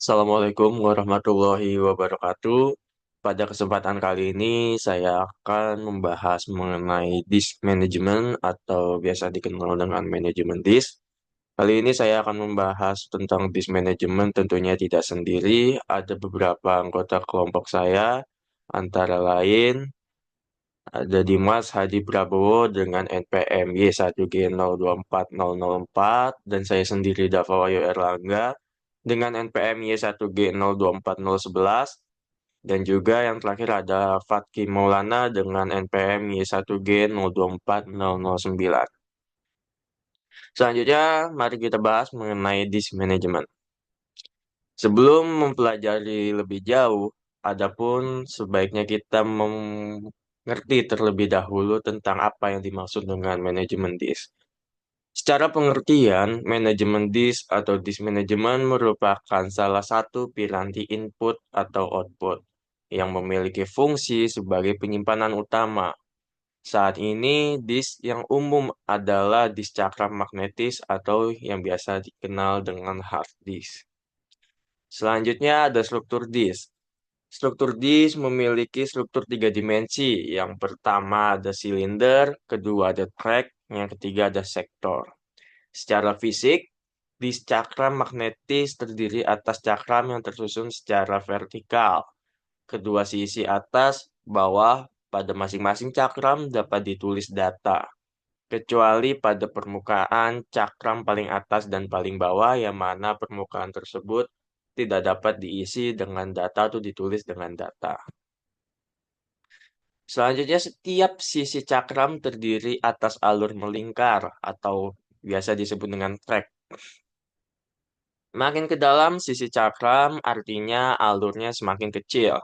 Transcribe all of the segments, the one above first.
Assalamualaikum warahmatullahi wabarakatuh. Pada kesempatan kali ini saya akan membahas mengenai disk management atau biasa dikenal dengan manajemen disk. Kali ini saya akan membahas tentang disk management tentunya tidak sendiri, ada beberapa anggota kelompok saya, antara lain ada Dimas Hadi Prabowo dengan NPM Y1G024004 dan saya sendiri Dava Wahyu Erlangga dengan NPM Y1G024011 dan juga yang terakhir ada Fatki Maulana dengan NPM Y1G024009. Selanjutnya, mari kita bahas mengenai disk management. Sebelum mempelajari lebih jauh, adapun sebaiknya kita mengerti terlebih dahulu tentang apa yang dimaksud dengan manajemen disk. Secara pengertian, manajemen disk atau disk management merupakan salah satu piranti input atau output yang memiliki fungsi sebagai penyimpanan utama. Saat ini, disk yang umum adalah disk cakram magnetis atau yang biasa dikenal dengan hard disk. Selanjutnya ada struktur disk. Struktur disk memiliki struktur tiga dimensi. Yang pertama ada silinder, kedua ada track, yang ketiga ada sektor. Secara fisik, disk cakram magnetis terdiri atas cakram yang tersusun secara vertikal. Kedua sisi atas, bawah, pada masing-masing cakram dapat ditulis data. Kecuali pada permukaan cakram paling atas dan paling bawah yang mana permukaan tersebut tidak dapat diisi dengan data atau ditulis dengan data. Selanjutnya, setiap sisi cakram terdiri atas alur melingkar atau biasa disebut dengan track. Makin ke dalam sisi cakram artinya alurnya semakin kecil.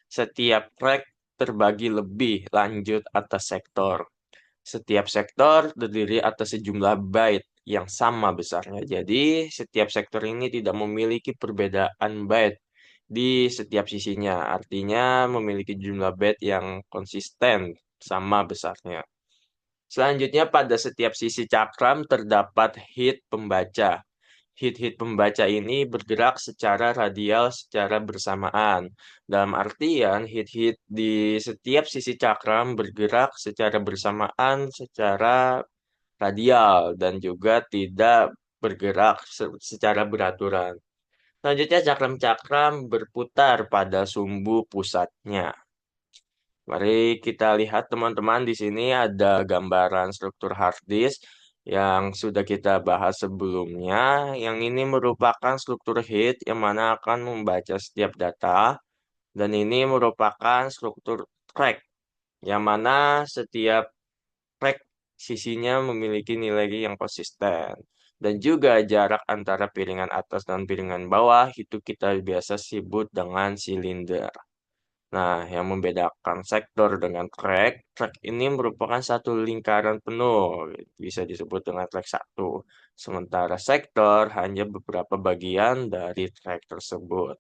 Setiap track terbagi lebih lanjut atas sektor. Setiap sektor terdiri atas sejumlah byte yang sama besarnya. Jadi, setiap sektor ini tidak memiliki perbedaan byte di setiap sisinya. Artinya, memiliki jumlah byte yang konsisten sama besarnya. Selanjutnya, pada setiap sisi cakram terdapat head pembaca. Hit-hit pembaca ini bergerak secara radial secara bersamaan. Dalam artian, hit-hit di setiap sisi cakram bergerak secara bersamaan secara radial dan juga tidak bergerak secara beraturan. Selanjutnya, cakram-cakram berputar pada sumbu pusatnya. Mari kita lihat teman-teman di sini ada gambaran struktur hard disk yang sudah kita bahas sebelumnya. Yang ini merupakan struktur head yang mana akan membaca setiap data dan ini merupakan struktur track yang mana setiap track sisinya memiliki nilai yang konsisten. Dan juga jarak antara piringan atas dan piringan bawah itu kita biasa sebut dengan silinder. Nah, yang membedakan sektor dengan track, track ini merupakan satu lingkaran penuh, bisa disebut dengan track satu. Sementara sektor hanya beberapa bagian dari track tersebut.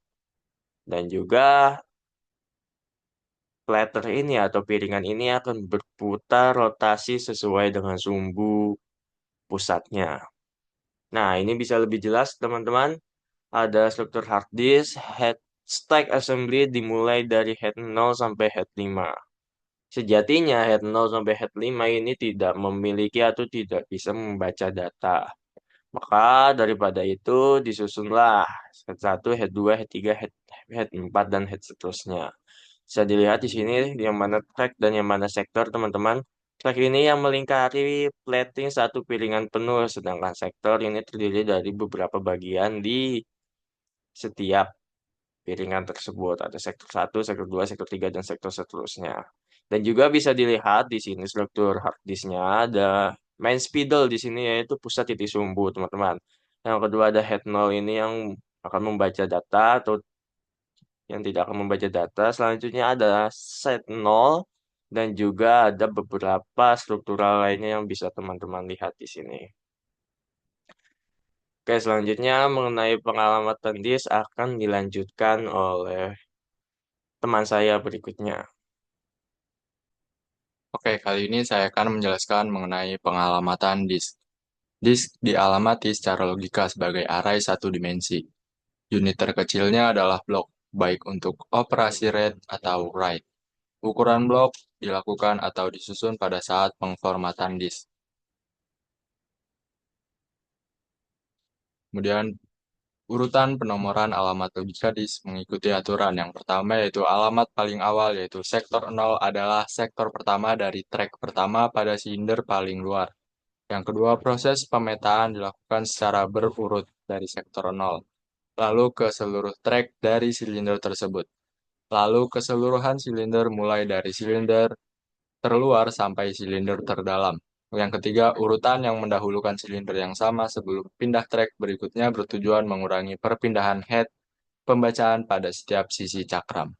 Dan juga platter ini atau piringan ini akan berputar rotasi sesuai dengan sumbu pusatnya. Nah, ini bisa lebih jelas teman-teman. Ada struktur hard disk, head stack assembly dimulai dari head 0 sampai head 5. Sejatinya head 0 sampai head 5 ini tidak memiliki atau tidak bisa membaca data. Maka daripada itu disusunlah head 1, head 2, head 3, head 4, dan head seterusnya. Bisa dilihat di sini yang mana track dan yang mana sektor teman-teman. Track ini yang melingkari plating satu piringan penuh, sedangkan sektor ini terdiri dari beberapa bagian di setiap piringan tersebut. Ada sektor satu, sektor 2, sektor 3, dan sektor seterusnya. Dan juga bisa dilihat di sini struktur hard disknya ada main spindle di sini yaitu pusat titik sumbu, teman-teman. Yang kedua ada head null ini yang akan membaca data atau yang tidak akan membaca data. Selanjutnya ada set nol dan juga ada beberapa struktural lainnya yang bisa teman-teman lihat di sini. Oke, selanjutnya mengenai pengamatan disk akan dilanjutkan oleh teman saya berikutnya. Oke, kali ini saya akan menjelaskan mengenai pengalamatan disk. Disk dialamati secara logika sebagai array satu dimensi. Unit terkecilnya adalah blok, baik untuk operasi read atau write. Ukuran blok dilakukan atau disusun pada saat pengformatan disk. Kemudian urutan penomoran alamat logika disk mengikuti aturan. Yang pertama yaitu alamat paling awal, yaitu sektor 0 adalah sektor pertama dari track pertama pada silinder paling luar. Yang kedua, proses pemetaan dilakukan secara berurut dari sektor 0, lalu ke seluruh track dari silinder tersebut, lalu keseluruhan silinder mulai dari silinder terluar sampai silinder terdalam. Yang ketiga, urutan yang mendahulukan silinder yang sama sebelum pindah track berikutnya bertujuan mengurangi perpindahan head pembacaan pada setiap sisi cakram.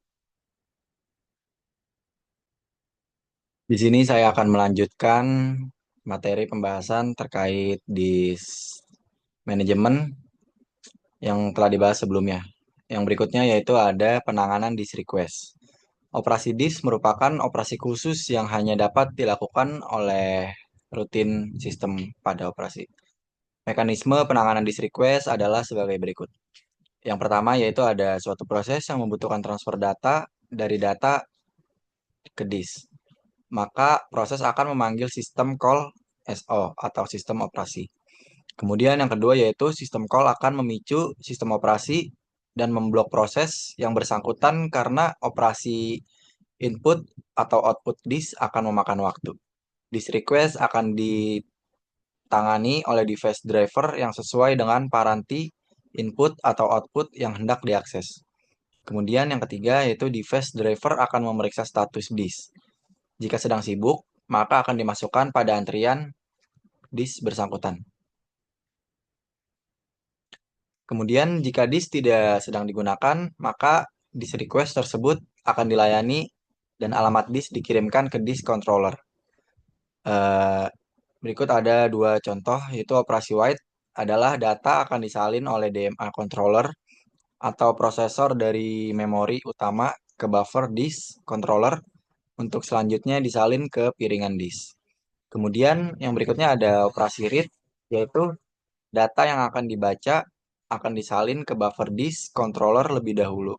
Di sini saya akan melanjutkan materi pembahasan terkait di manajemen yang telah dibahas sebelumnya. Yang berikutnya yaitu ada penanganan disk request. Operasi disk merupakan operasi khusus yang hanya dapat dilakukan oleh rutin sistem pada operasi. Mekanisme penanganan disk request adalah sebagai berikut. Yang pertama yaitu ada suatu proses yang membutuhkan transfer data dari data ke disk. Maka proses akan memanggil sistem call SO atau sistem operasi. Kemudian yang kedua yaitu sistem call akan memicu sistem operasi dan memblok proses yang bersangkutan karena operasi input atau output disk akan memakan waktu. Disk request akan ditangani oleh device driver yang sesuai dengan paranti input atau output yang hendak diakses. Kemudian yang ketiga yaitu device driver akan memeriksa status disk. Jika sedang sibuk, maka akan dimasukkan pada antrian disk bersangkutan. Kemudian jika disk tidak sedang digunakan, maka disk request tersebut akan dilayani dan alamat disk dikirimkan ke disk controller. Eh, Berikut ada dua contoh, yaitu operasi write adalah data akan disalin oleh DMA controller atau prosesor dari memori utama ke buffer disk controller untuk selanjutnya disalin ke piringan disk. Kemudian yang berikutnya ada operasi read, yaitu data yang akan dibaca akan disalin ke buffer disk controller lebih dahulu,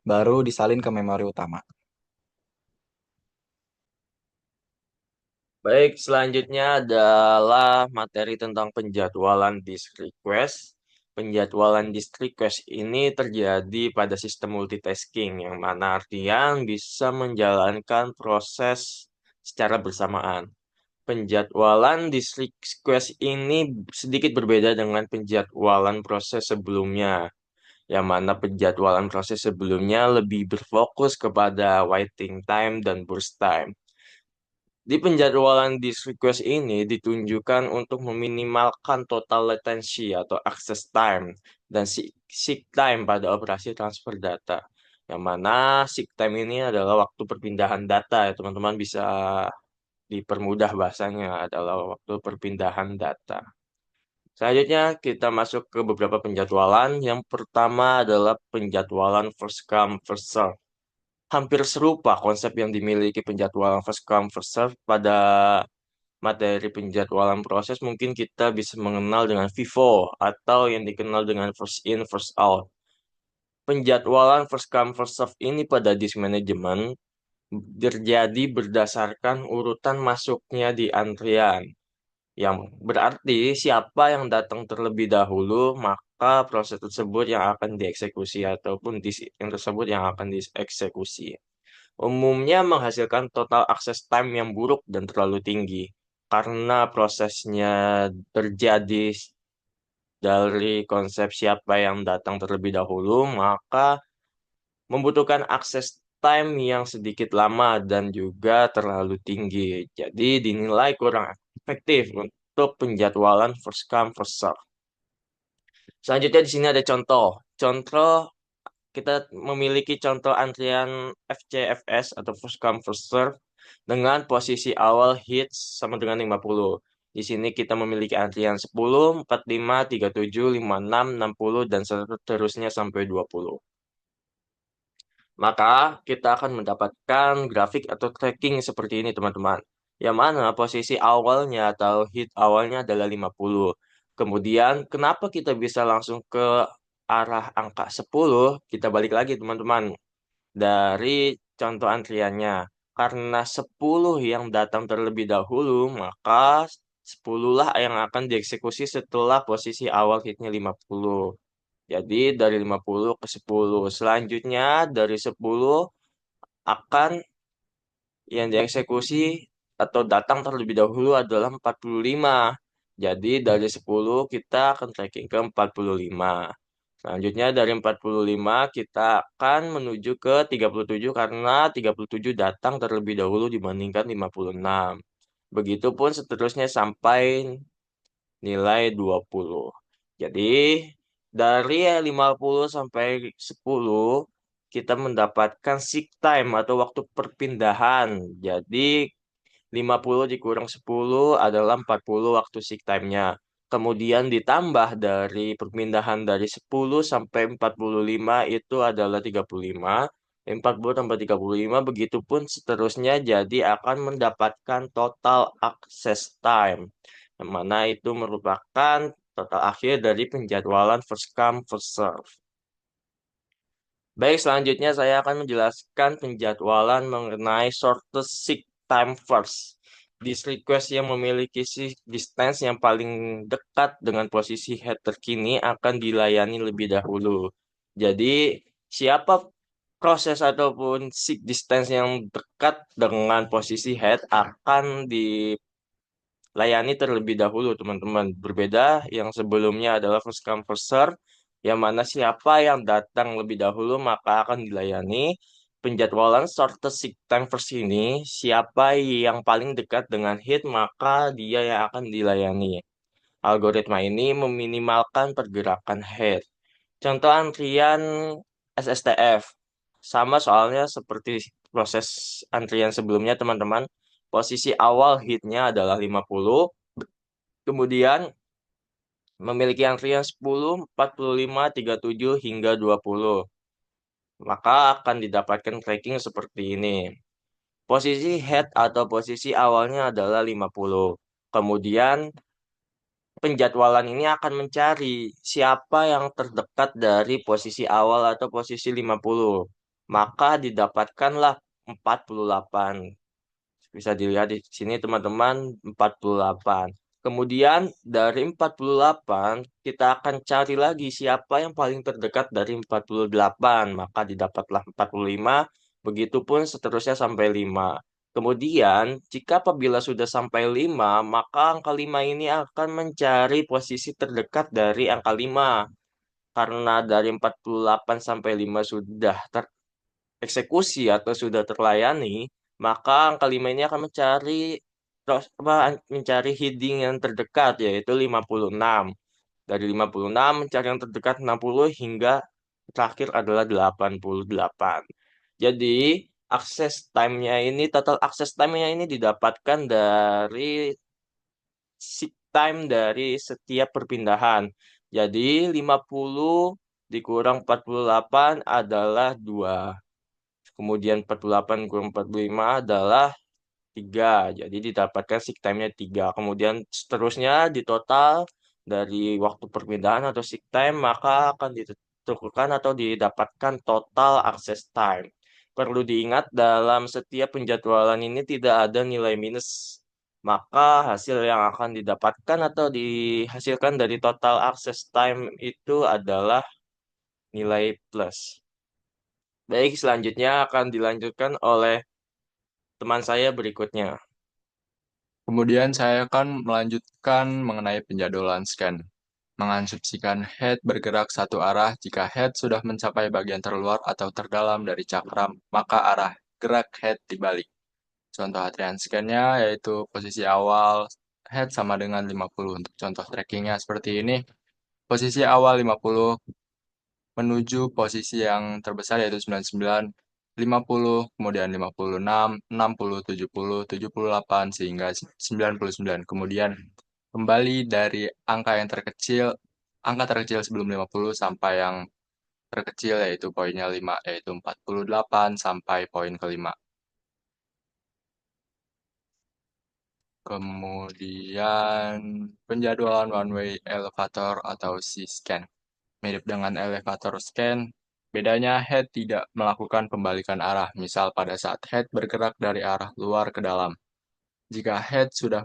baru disalin ke memori utama. Baik, selanjutnya adalah materi tentang penjadwalan disk request. Penjadwalan disk request ini terjadi pada sistem multitasking, yang mana artian bisa menjalankan proses secara bersamaan. Penjadwalan disk request ini sedikit berbeda dengan penjadwalan proses sebelumnya, yang mana penjadwalan proses sebelumnya lebih berfokus kepada waiting time dan burst time. Di penjadwalan disk request ini ditunjukkan untuk meminimalkan total latency atau access time dan seek time pada operasi transfer data. Yang mana seek time ini adalah waktu perpindahan data ya teman-teman, bisa dipermudah bahasanya adalah waktu perpindahan data. Selanjutnya kita masuk ke beberapa penjadwalan. Yang pertama adalah penjadwalan first come first serve. Hampir serupa konsep yang dimiliki penjadwalan first come first serve pada materi penjadwalan proses. Mungkin kita bisa mengenal dengan FIFO atau yang dikenal dengan first in first out. Penjadwalan first come first serve ini pada disk management terjadi berdasarkan urutan masuknya di antrian, yang berarti siapa yang datang terlebih dahulu, maka proses tersebut yang akan dieksekusi ataupun disk yang tersebut yang akan dieksekusi. Umumnya menghasilkan total access time yang buruk dan terlalu tinggi. Karena prosesnya terjadi dari konsep siapa yang datang terlebih dahulu, maka membutuhkan akses time yang sedikit lama dan juga terlalu tinggi. Jadi dinilai kurang efektif untuk penjadwalan first come first serve. Selanjutnya di sini ada contoh. Contoh kita memiliki contoh antrian FCFS atau first come first serve dengan posisi awal hits sama dengan 50. Di sini kita memiliki antrian 10, 45, 37, 56, 60, dan seterusnya sampai 20. Maka kita akan mendapatkan grafik atau tracking seperti ini teman-teman. Yang mana posisi awalnya atau hit awalnya adalah 50. Kemudian kenapa kita bisa langsung ke arah angka 10, kita balik lagi teman-teman. Dari contoh antriannya. Karena 10 yang datang terlebih dahulu, maka 10 lah yang akan dieksekusi setelah posisi awal hitnya 50. Jadi dari 50 ke 10. Selanjutnya dari 10 akan yang dieksekusi atau datang terlebih dahulu adalah 45. Jadi dari 10 kita akan tracking ke 45. Selanjutnya dari 45 kita akan menuju ke 37 karena 37 datang terlebih dahulu dibandingkan 56. Begitupun seterusnya sampai nilai 20. Jadi dari 50 sampai 10 kita mendapatkan seek time atau waktu perpindahan. Jadi 50 dikurang 10 adalah 40 waktu seek time-nya. Kemudian ditambah dari perpindahan dari 10 sampai 45 itu adalah 35. 40 tambah 35 begitupun seterusnya jadi akan mendapatkan total access time. Yang mana itu merupakan total akhir dari penjadwalan first come first serve. Baik, selanjutnya saya akan menjelaskan penjadwalan mengenai shortest seek time first. This request yang memiliki seek distance yang paling dekat dengan posisi head terkini akan dilayani lebih dahulu. Jadi, siapa proses ataupun seek distance yang dekat dengan posisi head akan dilayani terlebih dahulu, teman-teman. Berbeda yang sebelumnya adalah first come first serve, yang mana siapa yang datang lebih dahulu maka akan dilayani. Penjadwalan shortest seek time first ini, siapa yang paling dekat dengan hit maka dia yang akan dilayani. Algoritma ini meminimalkan pergerakan head. Contoh antrian SSTF. Sama soalnya seperti proses antrian sebelumnya, teman-teman. Posisi awal hitnya adalah 50. Kemudian memiliki antrian 10, 45, 37, hingga 20. Maka akan didapatkan tracking seperti ini. Posisi head atau posisi awalnya adalah 50. Kemudian penjadwalan ini akan mencari siapa yang terdekat dari posisi awal atau posisi 50. Maka didapatkanlah 48. Bisa dilihat di sini teman-teman 48. Kemudian dari 48 kita akan cari lagi siapa yang paling terdekat dari 48. Maka didapatlah 45. Begitupun seterusnya sampai 5. Kemudian jika apabila sudah sampai 5, maka angka 5 ini akan mencari posisi terdekat dari angka 5. Karena dari 48 sampai 5 sudah eksekusi atau sudah terlayani, maka angka 5 ini akan mencari heading yang terdekat yaitu 56. Dari 56 mencari yang terdekat 60 hingga terakhir adalah 88. Jadi total akses time-nya ini didapatkan dari seek time dari setiap perpindahan. Jadi 50 dikurang 48 adalah 2. Kemudian 48 kurang 45 adalah 3. Jadi didapatkan seek time-nya 3. Kemudian seterusnya di total dari waktu perpindahan atau seek time maka akan ditentukan atau didapatkan total access time. Perlu diingat dalam setiap penjadwalan ini tidak ada nilai minus. Maka hasil yang akan didapatkan atau dihasilkan dari total access time itu adalah nilai plus. Baik, selanjutnya akan dilanjutkan oleh teman saya berikutnya. Kemudian saya akan melanjutkan mengenai penjadwalan scan. Mengasumsikan head bergerak satu arah jika head sudah mencapai bagian terluar atau terdalam dari cakram, maka arah gerak head dibalik. Contoh harian scan-nya yaitu posisi awal head sama dengan 50. Untuk contoh trackingnya seperti ini. Posisi awal 50 menuju posisi yang terbesar yaitu 99, 50, kemudian 56, 60, 70, 78, sehingga 99. Kemudian kembali dari angka terkecil sebelum 50 sampai yang terkecil yaitu poinnya 5, yaitu 48 sampai poin kelima. Kemudian penjadwalan one way elevator atau C-scan. Mirip dengan elevator scan, bedanya head tidak melakukan pembalikan arah, misal pada saat head bergerak dari arah luar ke dalam. Jika head sudah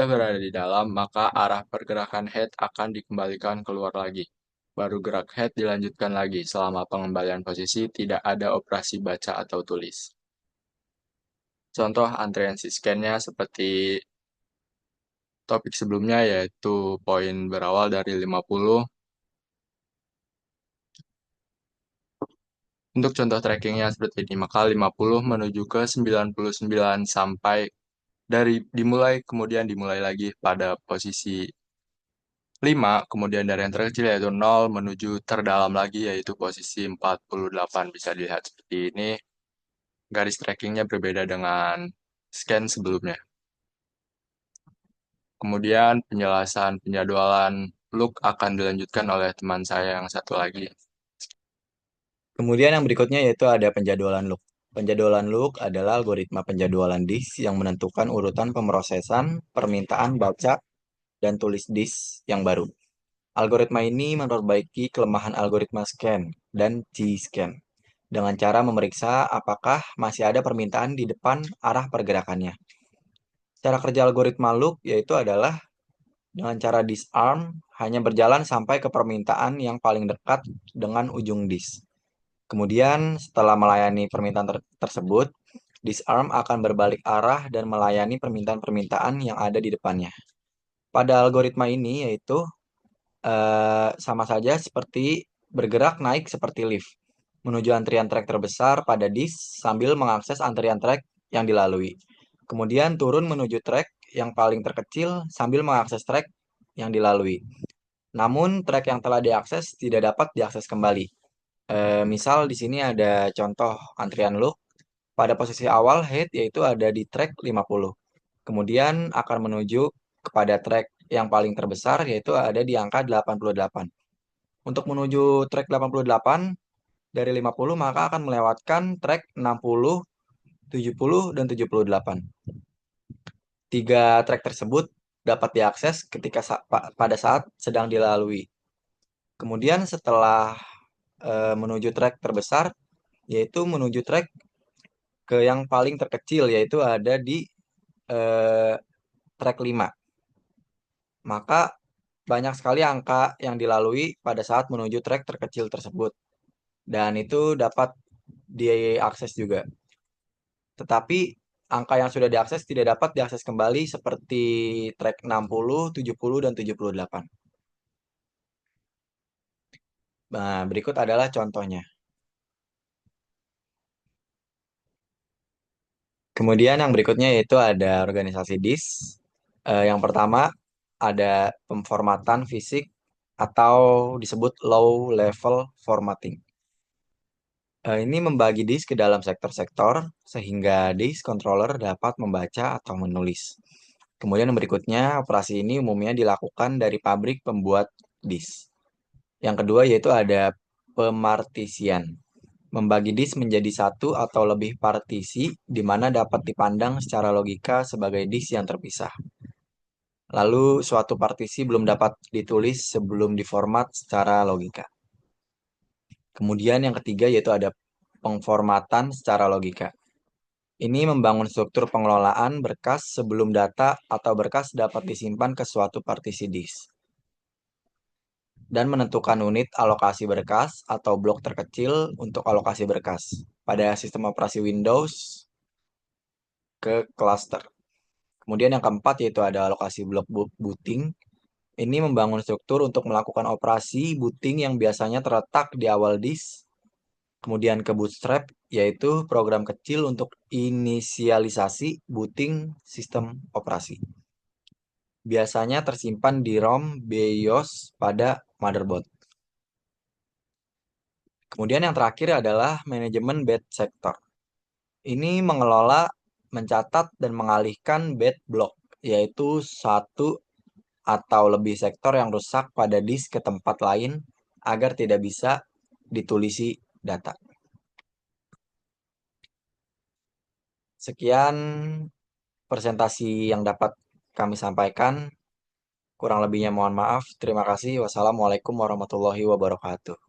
berada di dalam, maka arah pergerakan head akan dikembalikan keluar lagi. Baru gerak head dilanjutkan lagi. Selama pengembalian posisi, tidak ada operasi baca atau tulis. Contoh antrian scan-nya seperti topik sebelumnya, yaitu poin berawal dari 50. Untuk contoh trackingnya seperti ini, maka 50 menuju ke 99 sampai dimulai lagi pada posisi 5, kemudian dari yang terkecil yaitu 0 menuju terdalam lagi yaitu posisi 48. Bisa dilihat seperti ini, garis trackingnya berbeda dengan scan sebelumnya. Kemudian penjelasan penjadwalan look akan dilanjutkan oleh teman saya yang satu lagi. Kemudian yang berikutnya yaitu ada penjadwalan loop. Penjadwalan loop adalah algoritma penjadwalan disk yang menentukan urutan pemrosesan permintaan baca dan tulis disk yang baru. Algoritma ini memperbaiki kelemahan algoritma scan dan G-scan dengan cara memeriksa apakah masih ada permintaan di depan arah pergerakannya. Cara kerja algoritma loop yaitu adalah dengan cara disarm hanya berjalan sampai ke permintaan yang paling dekat dengan ujung disk. Kemudian setelah melayani permintaan tersebut, disarm akan berbalik arah dan melayani permintaan-permintaan yang ada di depannya. Pada algoritma ini yaitu sama saja seperti bergerak naik seperti lift, menuju antrian trek terbesar pada disk sambil mengakses antrian trek yang dilalui. Kemudian turun menuju trek yang paling terkecil sambil mengakses trek yang dilalui. Namun trek yang telah diakses tidak dapat diakses kembali. Misal di sini ada contoh antrian loop. Pada posisi awal head yaitu ada di trek 50. Kemudian akan menuju kepada trek yang paling terbesar yaitu ada di angka 88. Untuk menuju trek 88 dari 50 maka akan melewatkan trek 60, 70, dan 78. Tiga trek tersebut dapat diakses ketika pada saat sedang dilalui. Kemudian setelah menuju trek terbesar yaitu menuju trek ke yang paling terkecil yaitu ada di eh, trek 5. Maka banyak sekali angka yang dilalui pada saat menuju trek terkecil tersebut. Dan itu dapat diakses juga. Tetapi angka yang sudah diakses tidak dapat diakses kembali seperti trek 60, 70, dan 78. Nah, berikut adalah contohnya. Kemudian yang berikutnya yaitu ada organisasi disk. Yang pertama ada pemformatan fisik atau disebut low level formatting. Ini membagi disk ke dalam sektor-sektor sehingga disk controller dapat membaca atau menulis. Kemudian yang berikutnya, operasi ini umumnya dilakukan dari pabrik pembuat disk. Yang kedua yaitu ada pemartisian. Membagi disk menjadi satu atau lebih partisi di mana dapat dipandang secara logika sebagai disk yang terpisah. Lalu suatu partisi belum dapat ditulis sebelum diformat secara logika. Kemudian yang ketiga yaitu ada pengformatan secara logika. Ini membangun struktur pengelolaan berkas sebelum data atau berkas dapat disimpan ke suatu partisi disk. Dan menentukan unit alokasi berkas atau blok terkecil untuk alokasi berkas pada sistem operasi Windows ke cluster. Kemudian yang keempat yaitu ada alokasi blok booting. Ini membangun struktur untuk melakukan operasi booting yang biasanya terletak di awal disk. Kemudian ke bootstrap, yaitu program kecil untuk inisialisasi booting sistem operasi. Biasanya tersimpan di ROM BIOS pada motherboard. Kemudian yang terakhir adalah manajemen bad sector. Ini mengelola, mencatat, dan mengalihkan bad block, yaitu satu atau lebih sektor yang rusak pada disk ke tempat lain agar tidak bisa ditulisi data. Sekian presentasi yang dapat kami sampaikan. Kurang lebihnya mohon maaf. Terima kasih. Wassalamualaikum warahmatullahi wabarakatuh.